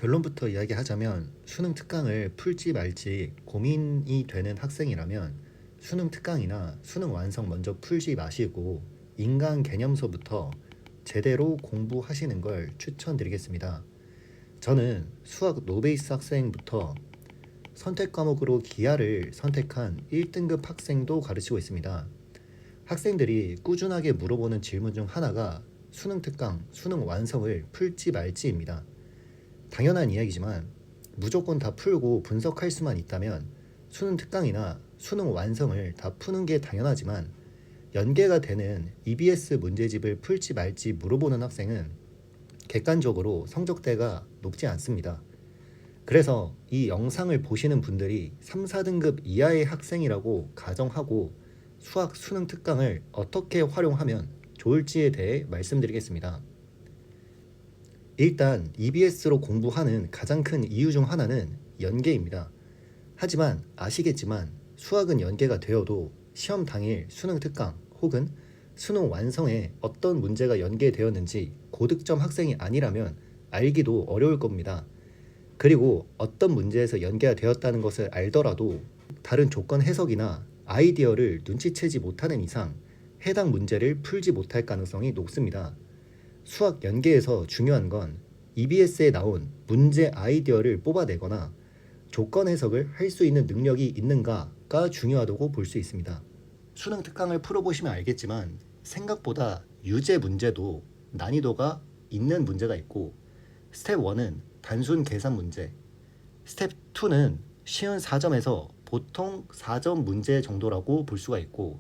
결론부터 이야기하자면 수능 특강을 풀지 말지 고민이 되는 학생이라면 수능 특강이나 수능 완성 먼저 풀지 마시고 인간 개념서부터 제대로 공부하시는 걸 추천드리겠습니다. 저는 수학 노베이스 학생부터 선택 과목으로 기하를 선택한 1등급 학생도 가르치고 있습니다. 학생들이 꾸준하게 물어보는 질문 중 하나가 수능 특강, 수능 완성을 풀지 말지입니다. 당연한 이야기지만 무조건 다 풀고 분석할 수만 있다면 수능 특강이나 수능 완성을 다 푸는 게 당연하지만 연계가 되는 EBS 문제집을 풀지 말지 물어보는 학생은 객관적으로 성적대가 높지 않습니다. 그래서 이 영상을 보시는 분들이 3, 4등급 이하의 학생이라고 가정하고 수학 수능 특강을 어떻게 활용하면 좋을지에 대해 말씀드리겠습니다. 일단 EBS로 공부하는 가장 큰 이유 중 하나는 연계입니다. 하지만 아시겠지만 수학은 연계가 되어도 시험 당일 수능 특강 혹은 수능 완성에 어떤 문제가 연계되었는지 고득점 학생이 아니라면 알기도 어려울 겁니다. 그리고 어떤 문제에서 연계가 되었다는 것을 알더라도 다른 조건 해석이나 아이디어를 눈치채지 못하는 이상 해당 문제를 풀지 못할 가능성이 높습니다. 수학 연계에서 중요한 건 EBS에 나온 문제 아이디어를 뽑아내거나 조건 해석을 할 수 있는 능력이 있는가가 중요하다고 볼 수 있습니다. 수능 특강을 풀어보시면 알겠지만 생각보다 유제 문제도 난이도가 있는 문제가 있고 스텝 1은 단순 계산 문제, 스텝 2는 쉬운 4점에서 보통 4점 문제 정도라고 볼 수가 있고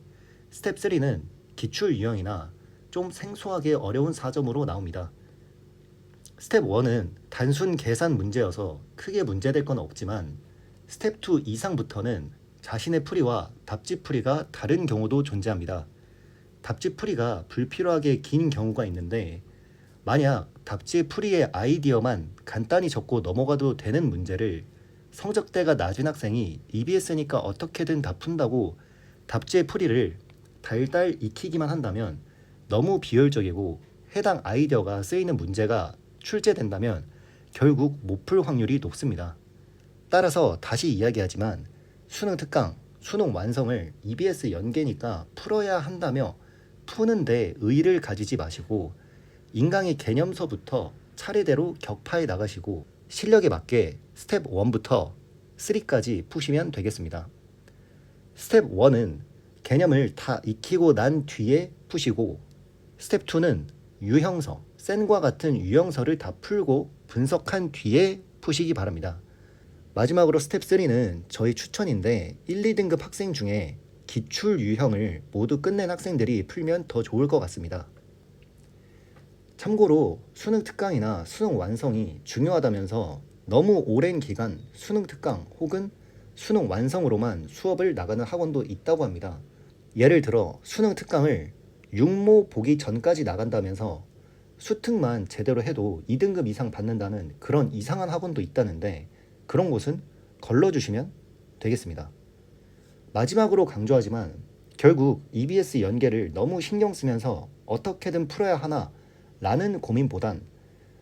스텝 3는 기출 유형이나 좀 생소하게 어려운 4점으로 나옵니다. 스텝 1은 단순 계산 문제여서 크게 문제될 건 없지만 스텝 2 이상부터는 자신의 풀이와 답지 풀이가 다른 경우도 존재합니다. 답지 풀이가 불필요하게 긴 경우가 있는데 만약 답지 풀이의 아이디어만 간단히 적고 넘어가도 되는 문제를 성적대가 낮은 학생이 EBS니까 어떻게든 다 푼다고 답지의 풀이를 달달 익히기만 한다면 너무 비효율적이고 해당 아이디어가 쓰이는 문제가 출제된다면 결국 못 풀 확률이 높습니다. 따라서 다시 이야기하지만 수능 특강, 수능 완성을 EBS 연계니까 풀어야 한다며 푸는데 의의를 가지지 마시고 인강의 개념서부터 차례대로 격파해 나가시고 실력에 맞게 스텝 1부터 3까지 푸시면 되겠습니다. 스텝 1은 개념을 다 익히고 난 뒤에 푸시고 스텝 2는 유형서, 센과 같은 유형서를 다 풀고 분석한 뒤에 푸시기 바랍니다. 마지막으로 스텝 3는 저희 추천인데 1, 2등급 학생 중에 기출 유형을 모두 끝낸 학생들이 풀면 더 좋을 것 같습니다. 참고로 수능 특강이나 수능 완성이 중요하다면서 너무 오랜 기간 수능 특강 혹은 수능 완성으로만 수업을 나가는 학원도 있다고 합니다. 예를 들어 수능 특강을 육모 보기 전까지 나간다면서 수특만 제대로 해도 2등급 이상 받는다는 그런 이상한 학원도 있다는데 그런 곳은 걸러주시면 되겠습니다. 마지막으로 강조하지만 결국 EBS 연계를 너무 신경 쓰면서 어떻게든 풀어야 하나 라는 고민보단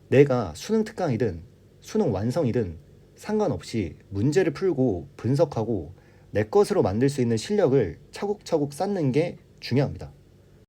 내가 수능 특강이든 수능 완성이든 상관없이 문제를 풀고 분석하고 내 것으로 만들 수 있는 실력을 차곡차곡 쌓는 게 중요합니다.